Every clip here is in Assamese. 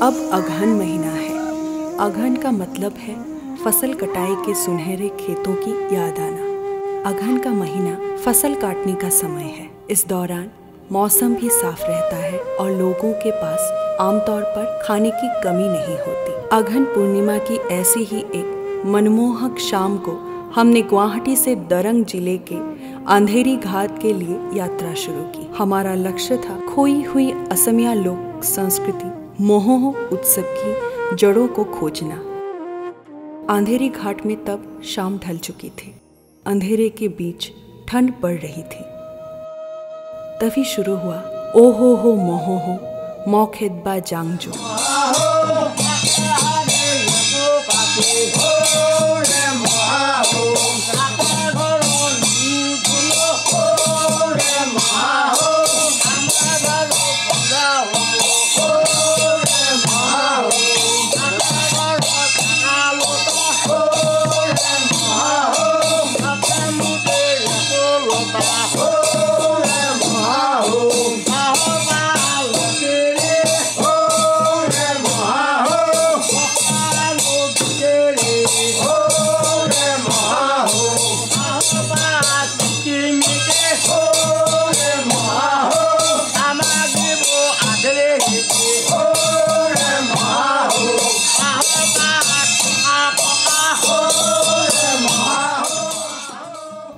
अब अगहन महीना है। अगहन का मतलब है फसल कटाई के सुनहरे खेतों की याद आना। अगहन का महीना फसल काटने का समय है। इस दौरान मौसम भी साफ रहता है और लोगों के पास आमतौर पर खाने की कमी नहीं होती। अगहन पूर्णिमा की ऐसी ही एक मनमोहक शाम को हमने गुवाहाटी से दरंग जिले के अंधेरी घाट के लिए यात्रा शुरू की। हमारा लक्ष्य था खोई हुई असमिया लोक संस्कृति मोहोहो उत्सव की जड़ों को खोजना। अंधेरी घाट में तब शाम ढल चुकी थी। अंधेरे के बीच ठंड पड़ रही थी। तभी शुरू हुआ ओहो हो मोहो मौखेदबा जांगजो।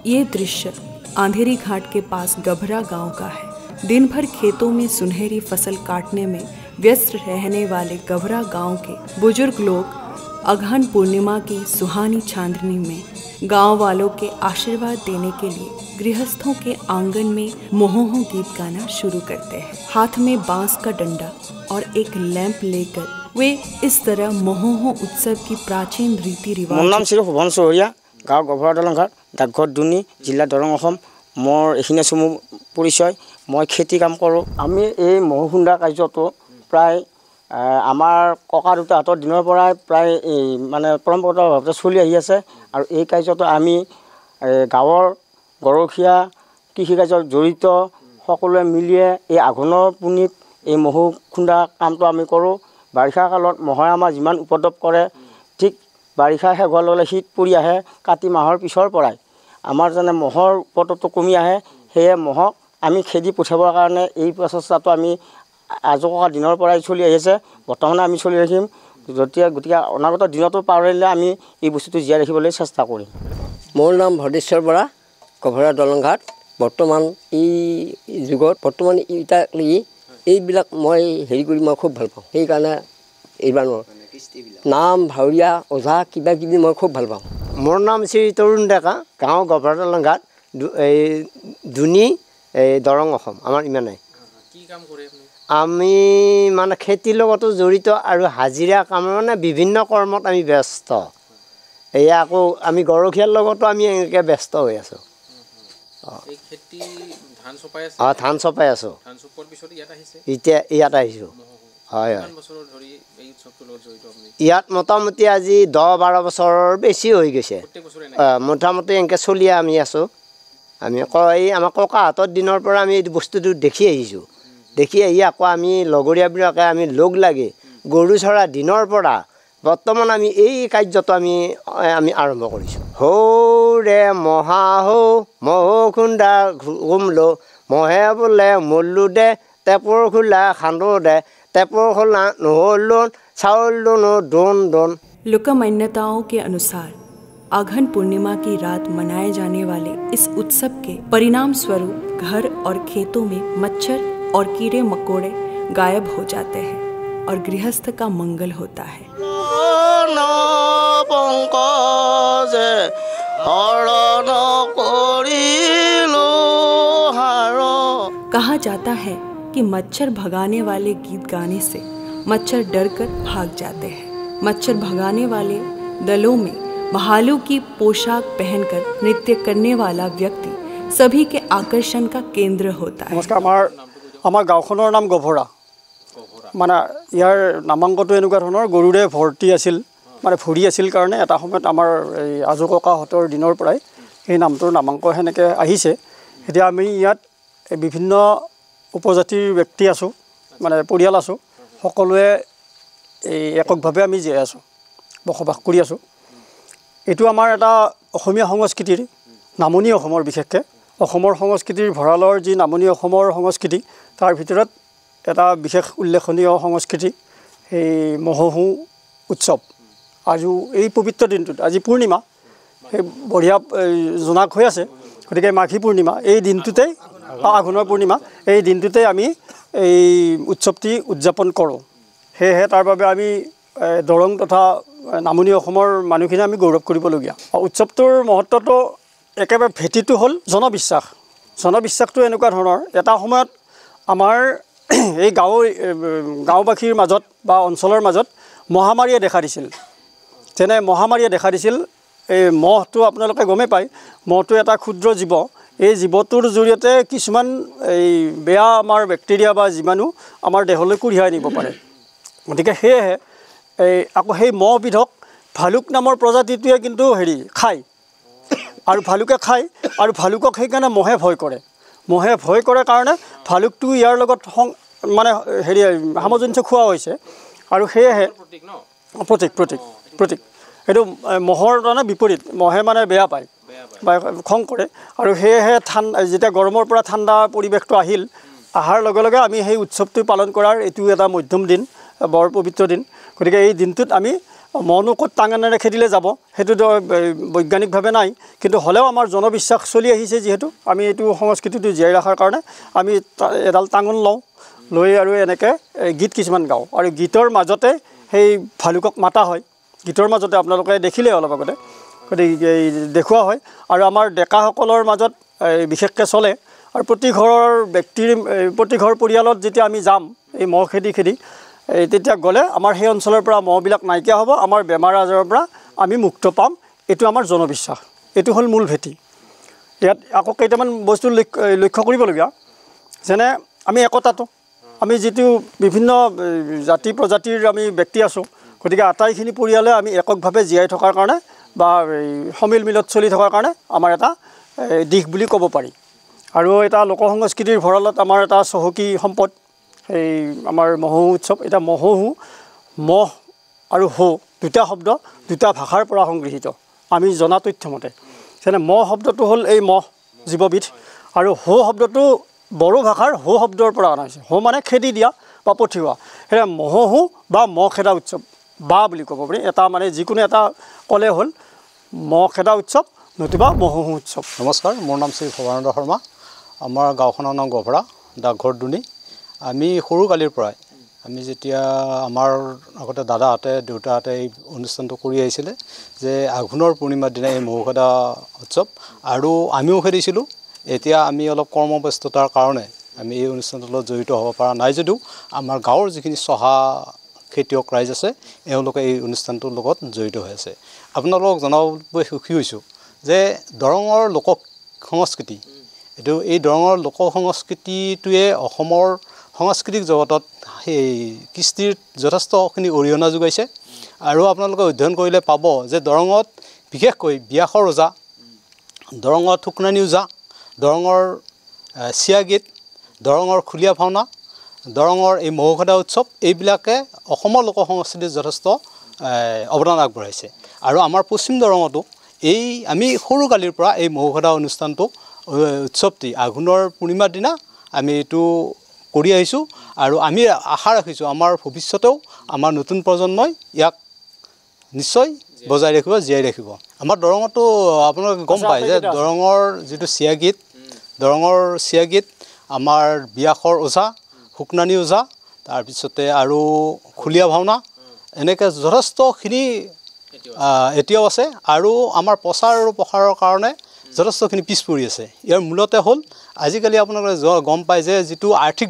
ये दृश्य अंधेरी घाट के पास गभरा गांव का है। दिन भर खेतों में सुनहरी फसल काटने में व्यस्त रहने वाले गभरा गांव के बुजुर्ग लोग अगहन पूर्णिमा की सुहानी चांदनी में गांव वालों के आशीर्वाद देने के लिए गृहस्थों के आंगन में मोहोहो गीत गाना शुरू करते हैं। हाथ में बांस का डंडा और एक लैंप लेकर वे इस तरह मोहोहो उत्सव की प्राचीन रीति रिवाज गाँव गभरा दलং घाट डाकघर दुनी जिला दरंग असम मोर एखिनि आছো মোৰ পৰিচয়। মই খেতি কাম কৰোঁ। আমি এই মহো খুন্দা কাৰ্যটো প্ৰায় আমাৰ ককা দেউতাহঁতৰ দিনৰ পৰাই প্ৰায় মানে পৰম্পৰাগতভাৱে চলি আহি আছে। আৰু এই কাৰ্যটো আমি গাঁৱৰ গৰখীয়া কৃষিকাৰ্যত জড়িত সকলোৱে মিলিয়ে এই আঘোণৰ পুনিত এই মহো খুন্দা কামটো আমি কৰোঁ। বাৰিষা কালত মহে আমাৰ যিমান উপদ্ৰৱ কৰে ঠিক বাৰিষা শেষ হোৱাৰ লগে শীত পৰি আহে। কাতি মাহৰ পিছৰ পৰাই আমাৰ যেনে মহৰ উপদ্ৰৱটো কমি আহে। সেয়ে মহক আমি খেদি পঠিয়াবৰ কাৰণে এই প্ৰচেষ্টাটো আমি আজোককা দিনৰ পৰাই চলি আহিছে। বৰ্তমানে আমি চলি ৰাখিম। গতিকে অনাগত দিনতো পাৰিলে আমি এই বস্তুটো জীয়াই ৰাখিবলৈ চেষ্টা কৰিম। মোৰ নাম ভদেশ্বৰ বৰা, গভৰা দলং ঘাট। বৰ্তমান এই যুগত বৰ্তমান এইবিলাক মই হেৰি কৰি মই খুব ভাল পাওঁ। সেইকাৰণে এইবাৰ নাম ভাৱৰীয়া ওঝা কিবা কিবি মই খুব ভাল পাওঁ। মোৰ নাম শ্ৰী তৰুণ ডেকা, গাঁও গভৰা দলং ঘাট, এই দুনি এই দৰং অসম। আমাৰ ইমানেই। আমি মানে খেতিৰ লগতো জড়িত আৰু হাজিৰা কাম মানে বিভিন্ন কৰ্মত আমি ব্যস্ত। এয়া আকৌ আমি গৰখীয়াৰ লগতো আমি এনেকৈ ব্যস্ত হৈ আছোঁ। ধান চপাই আছোঁ। এতিয়া ইয়াত আহিছোঁ। হয় হয়। ইয়াত মোটামুটি আজি 10-12 বছৰৰ বেছি হৈ গৈছে। মোটামুটি এনেকৈ চলিয়ে আমি আছোঁ। আমি এই আমাৰ ককাহঁতৰ দিনৰ পৰা আমি এই বস্তুটো দেখি আহিছোঁ। দেখি আহি আকৌ আমি লগৰীয়াবিলাকে আমি লগ লাগি গৰু চৰা দিনৰ পৰা বৰ্তমান আমি এই কাৰ্যটো আমি আৰম্ভ কৰিছোঁ। হৌ ৰে মহা হৌ মহো খুন্দা ঘুমলো মহে বোলে মল্লু দে টেপৰ খোলা খান্দো দে টেপৰ খোলা নহ'লো चावल दोनों दोन। लोक मान्यताओं के अनुसार अगहन पूर्णिमा की रात मनाए जाने वाले इस उत्सव के परिणाम स्वरूप घर और खेतों में मच्छर और कीड़े मकोड़े गायब हो जाते हैं और गृहस्थ का मंगल होता है। कहा जाता है कि मच्छर भगाने वाले गीत गाने से मच्छर डरकर भाग जाते हैं। मच्छर भगाने वाले दलों में भालू की पोशाक पहनकर नृत्य करने वाला व्यक्ति सभी के आकर्षण का केंद्र होता है। नमस्कार, আমাৰ গাঁওখনৰ নাম গভৰা। মানে ইয়াৰ নামাংকটো এনেকুৱা ধৰণৰ গৰুৰে ভৰ্তি আছিল, মানে ভৰি আছিল কাৰণে এটা সময়ত আমাৰ এই আজো ককাহঁতৰ দিনৰ পৰাই এই নামটোৰ নামাংক সেনেকৈ আহিছে। এতিয়া আমি ইয়াত বিভিন্ন উপজাতিৰ ব্যক্তি আছোঁ, মানে পৰিয়াল আছোঁ। সকলোৱে এই এককভাৱে আমি জীয়াই আছোঁ, বসবাস কৰি আছোঁ। এইটো আমাৰ এটা অসমীয়া সংস্কৃতিৰ, নামনি অসমৰ বিশেষকৈ অসমৰ সংস্কৃতিৰ ভঁৰালৰ যি নামনি অসমৰ সংস্কৃতি, তাৰ ভিতৰত এটা বিশেষ উল্লেখনীয় সংস্কৃতি এই মহোহো উৎসৱ। আৰু এই পবিত্ৰ দিনটোত, আজি পূৰ্ণিমা, সেই বঢ়িয়া জোনাক হৈ আছে, গতিকে মাঘী পূৰ্ণিমা, এই দিনটোতেই আঘোণৰ পূৰ্ণিমা, এই দিনটোতেই আমি এই উৎসৱটি উদযাপন কৰোঁ। সেয়েহে তাৰ বাবে আমি দৰং তথা নামনি অসমৰ মানুহখিনি আমি গৌৰৱ কৰিবলগীয়া। উৎসৱটোৰ মহত্বটো একেবাৰে ভেটিটো হ'ল জনবিশ্বাস। জনবিশ্বাসটো এনেকুৱা ধৰণৰ, এটা সময়ত আমাৰ এই গাঁওবাসীৰ মাজত বা অঞ্চলৰ মাজত মহামাৰীয়ে দেখা দিছিল। যেনে মহামাৰীয়ে দেখা দিছিল, এই মহটো আপোনালোকে গমেই পায়, মহটো এটা ক্ষুদ্ৰ জীৱ। এই জীৱটোৰ জৰিয়তে কিছুমান এই বেয়া আমাৰ বেক্টেৰিয়া বা জীৱাণু আমাৰ দেহলৈ কঢ়িয়াই নিব পাৰে। গতিকে সেয়েহে আকৌ সেই মহবিধক ভালুক নামৰ প্ৰজাতিটোৱে কিন্তু খায়, আৰু ভালুকে খায়, আৰু ভালুকক সেইকাৰণে মহে ভয় কৰে। মহে ভয় কৰে কাৰণে ভালুকটো ইয়াৰ লগত মানে সামঞ্জস্য খোৱা হৈছে। আৰু সেয়েহে প্ৰতীক এইটো মহৰ কাৰণে বিপৰীত, মহে মানে বেয়া পায় বা খং কৰে। আৰু সেয়েহে যেতিয়া গৰমৰ পৰা ঠাণ্ডা পৰিৱেশটো অহাৰ লগে লগে আমি সেই উৎসৱটো পালন কৰাৰ এইটো এটা মধ্যম দিন, বৰ পবিত্ৰ দিন। গতিকে এই দিনটোত আমি মহনো ক'ত টাঙেনেৰে খেদিলে যাব, সেইটোতো বৈজ্ঞানিকভাৱে নাই, কিন্তু হ'লেও আমাৰ জনবিশ্বাস চলি আহিছে যিহেতু, আমি এইটো সংস্কৃতিটো জীয়াই ৰখাৰ কাৰণে আমি এডাল টাঙোন লওঁ, লৈ আৰু এনেকৈ গীত কিছুমান গাওঁ। আৰু গীতৰ মাজতে সেই ভালুকক মাতা হয়, গীতৰ মাজতে আপোনালোকে দেখিলে অলপ আগতে, গতিকে দেখুওৱা হয়। আৰু আমাৰ ডেকাসকলৰ মাজত বিশেষকৈ চলে। আৰু প্ৰতি ঘৰ পৰিয়ালত যেতিয়া আমি যাম এই মহ খেদি তেতিয়া গ'লে আমাৰ সেই অঞ্চলৰ পৰা মহবিলাক নাইকিয়া হ'ব, আমাৰ বেমাৰ আজাৰৰ পৰা আমি মুক্ত পাম। এইটো আমাৰ জনবিশ্বাস, এইটো হ'ল মূল ভেটি। ইয়াত আকৌ কেইটামান বস্তু লক্ষ্য কৰিবলগীয়া, যেনে আমি একতাটো, আমি যিটো বিভিন্ন জাতি প্ৰজাতিৰ আমি ব্যক্তি আছোঁ, গতিকে আটাইখিনি পৰিয়ালে আমি এককভাৱে জীয়াই থকাৰ কাৰণে বা সমিল মিলত চলি থকাৰ কাৰণে আমাৰ এটা দিশ বুলি ক'ব পাৰি। আৰু এটা লোক সংস্কৃতিৰ ভঁৰালত আমাৰ এটা চহকী সম্পদ এই আমাৰ মহোহো উৎসৱ। এতিয়া মহোহো, মহ আৰু হো দুটা শব্দ, দুটা ভাষাৰ পৰা সংগৃহীত আমি জনা তথ্যমতে। যেনে মহ শব্দটো হ'ল এই মহ জীৱবিধ, আৰু হো শব্দটো বড়ো ভাষাৰ হো শব্দৰ পৰা অনা হৈছে। হো মানে খেদি দিয়া বা পঠিওৱা, সেয়া মহোহো বা মহ খেদা উৎসৱ বা বুলি ক'ব পাৰি। এটা মানে যিকোনো এটা ক'লে হ'ল মহ খেদা উৎসৱ নতুবা মহোহো উৎসৱ। নমস্কাৰ, মোৰ নাম শ্ৰী ভৱানন্দ শৰ্মা। আমাৰ গাঁওখনৰ নাম গভৰা, ডাকঘৰ দুনি। আমি সৰুকালিৰ পৰাই, আমি যেতিয়া আমাৰ আগতে দাদাহঁতে দেউতাহঁতে এই অনুষ্ঠানটো কৰি আহিছিলে যে আঘোণৰ পূৰ্ণিমাৰ দিনা এই মহো খেদা উৎসৱ, আৰু আমিও খেদিছিলোঁ। এতিয়া আমি অলপ কৰ্মব্যস্ততাৰ কাৰণে আমি এই অনুষ্ঠানটোৰ লগত জড়িত হ'ব পৰা নাই যদিও আমাৰ গাঁৱৰ যিখিনি চহা খেতিয়ক ৰাইজ আছে এওঁলোকে এই অনুষ্ঠানটোৰ লগত জড়িত হৈ আছে। আপোনালোকক জনাবলৈ সুখী হৈছোঁ যে দৰঙৰ লোক সংস্কৃতি, এই দৰঙৰ লোক সংস্কৃতিটোৱে অসমৰ সাংস্কৃতিক জগতত সেই কৃষ্টিৰ যথেষ্টখিনি অৰিহণা যোগাইছে। আৰু আপোনালোকে অধ্যয়ন কৰিলে পাব যে দৰঙত বিশেষকৈ বিয়াখৰ ওজা, দৰঙৰ থুকনানী ওজা, দৰঙৰ চিয়া গীত, দৰঙৰ খুলীয়া ভাওনা, দৰঙৰ এই মহো খেদা উৎসৱ, এইবিলাকে অসমৰ লোক সংস্কৃতিত যথেষ্ট অৱদান আগবঢ়াইছে। আৰু আমাৰ পশ্চিম দৰঙতো আমি সৰুকালিৰ পৰা এই মহো খেদা অনুষ্ঠানটো উৎসৱটি আঘোণৰ পূৰ্ণিমাৰ দিনা আমি এইটো কৰি আহিছোঁ। আৰু আমি আশা ৰাখিছোঁ আমাৰ ভৱিষ্যতেও আমাৰ নতুন প্ৰজন্মই ইয়াক নিশ্চয় বজাই ৰাখিব, জীয়াই ৰাখিব। আমাৰ দৰঙতো আপোনালোকে গম পায় যে দৰঙৰ যিটো চিয়া গীত, দৰঙৰ চিয়া গীত, আমাৰ বিয়াখৰ ওজা, শুকনানী ওজা, তাৰপিছতে আৰু খুলীয়া ভাওনা, এনেকৈ যথেষ্টখিনি এতিয়াও আছে। আৰু আমাৰ প্ৰচাৰ আৰু প্ৰসাৰৰ কাৰণে যথেষ্টখিনি পিছ পৰি আছে। ইয়াৰ মূলতে হ'ল আজিকালি আপোনালোকে গম পায় যে যিটো আৰ্থিক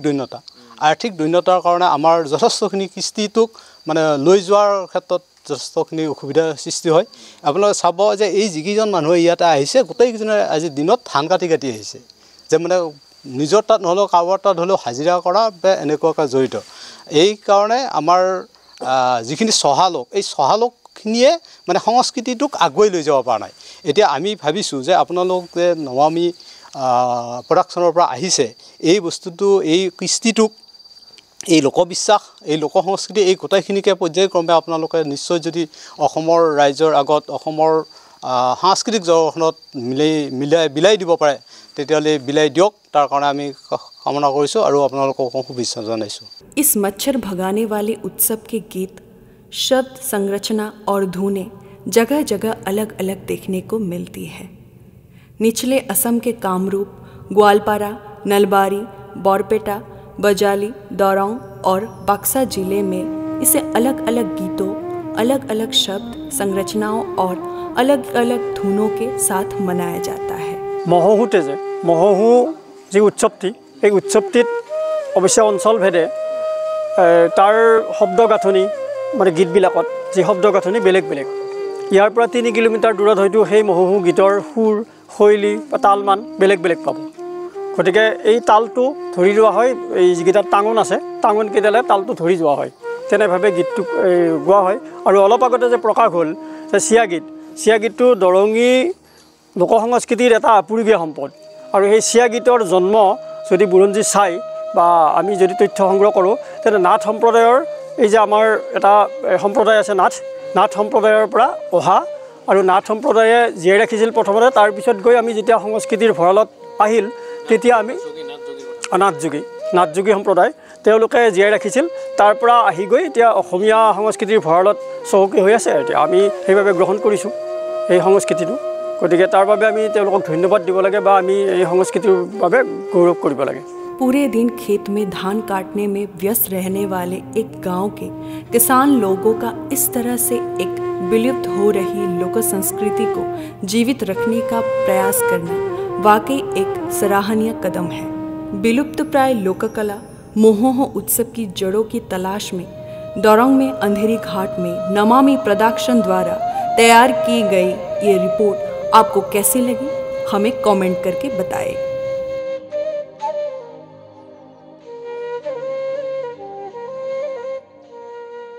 দৈন্যতাৰ কাৰণে আমাৰ যথেষ্টখিনি কৃষ্টিটোক মানে লৈ যোৱাৰ ক্ষেত্ৰত যথেষ্টখিনি অসুবিধাৰ সৃষ্টি হয়। আপোনালোকে চাব যে এই যিকেইজন মানুহে ইয়াতে আহিছে গোটেইকেইজনে আজি দিনত ধান কাটি আহিছে, যে মানে নিজৰ তাত নহ'লেও কাৰোবাৰ তাত হ'লেও হাজিৰা কৰা বা এনেকুৱাকৈ জড়িত। এই কাৰণে আমাৰ যিখিনি চহালোক, এই চহালোকখিনিয়ে মানে সংস্কৃতিটোক আগুৱাই লৈ যাব পৰা নাই। এতিয়া আমি ভাবিছোঁ যে আপোনালোক যে নমামি প্ৰডাকশ্যনৰ পৰা আহিছে, এই বস্তুটো এই কৃষ্টিটোক এই লোকবিশ্বাস, এই লোকসংস্কৃতি, এই গোটেইখিনিকে পৰ্যায়ক্ৰমে আপোনালোকে নিশ্চয় যদি অসমৰ ৰাইজৰ আগত অসমৰ সাংস্কৃতিক জগতখনত বিলাই দিব পাৰে তেতিয়াহ'লে বিলাই দিয়ক। তাৰ কাৰণে আমি কামনা কৰিছোঁ আৰু আপোনালোকক শুভেচ্ছা জনাইছোঁ। इस मच्छर भगाने वाले उत्सव के गीत, शब्द संरचना और धुनें जगह जगह अलग अलग देखने को मिलती है। निचले असम के कामरूप, ग्वालपारा, नलबारी, बरपेटा, बजाली, दौरोंग और बक्सा जिले में इसे अलग अलग गीतों, अलग अलग शब्द संरचनाओं और अलग अलग धुनों के साथ मनाया जाता है। মহোহোতে যে মহোহো যি উৎসৱটি, এই উৎসৱটিত অৱশ্যে অঞ্চলভেদে তাৰ শব্দ গাঁথনি মানে গীতবিলাকত যি শব্দ গাঁথনি বেলেগ বেলেগ। ইয়াৰ পৰা 3 কিলোমিটাৰ দূৰত হয়তো সেই মহোহো গীতৰ সুৰ, শৈলী বা তালমান বেলেগ বেলেগ পাব। গতিকে এই তালটো ধৰি লোৱা হয়, এই যিকেইটা টাঙন আছে টাঙনকেইডালে তালটো ধৰি যোৱা হয়, তেনেভাৱে গীতটো গোৱা হয়। আৰু অলপ আগতে যে প্ৰকাশ হ'ল যে চিয়া গীতটো দৰঙী লোকসংস্কৃতিৰ এটা আপুৰুগীয়া সম্পদ। আৰু সেই চিয়া গীতৰ জন্ম যদি বুৰঞ্জী চাই বা আমি যদি তথ্য সংগ্ৰহ কৰোঁ, তেন্তে নাথ সম্প্ৰদায়ৰ এই যে আমাৰ এটা সম্প্ৰদায় আছে নাথ সম্প্ৰদায়ৰ পৰা অহা। আৰু নাথ সম্প্ৰদায়ে জীয়াই ৰাখিছিল প্ৰথমতে, তাৰপিছত গৈ আমি যেতিয়া সংস্কৃতিৰ ভঁৰালত আহিল তেতিয়া আমি নাথযোগী সম্প্ৰদায় তেওঁলোকে জীয়াই ৰাখিছিল। তাৰ পৰা আহি গৈ এতিয়া অসমীয়া সংস্কৃতিৰ ভঁৰালত চহকী হৈ আছে। এতিয়া আমি সেইভাৱে গ্ৰহণ কৰিছোঁ এই সংস্কৃতিটো। গতিকে তাৰ বাবে আমি তেওঁলোকক ধন্যবাদ দিব লাগে বা আমি এই সংস্কৃতিৰ বাবে গৌৰৱ কৰিব লাগে। पूरे दिन खेत में धान काटने में व्यस्त रहने वाले एक गांव के किसान लोगों का इस तरह से एक विलुप्त हो रही लोक संस्कृति को जीवित रखने का प्रयास करना वाकई एक सराहनीय कदम है। विलुप्त प्राय लोककला मोहोहो उत्सव की जड़ों की तलाश में दौरोंग में अंधेरी घाट में नमामि प्रोडक्शन द्वारा तैयार की गई ये रिपोर्ट आपको कैसी लगी, हमें कमेंट करके बताएं।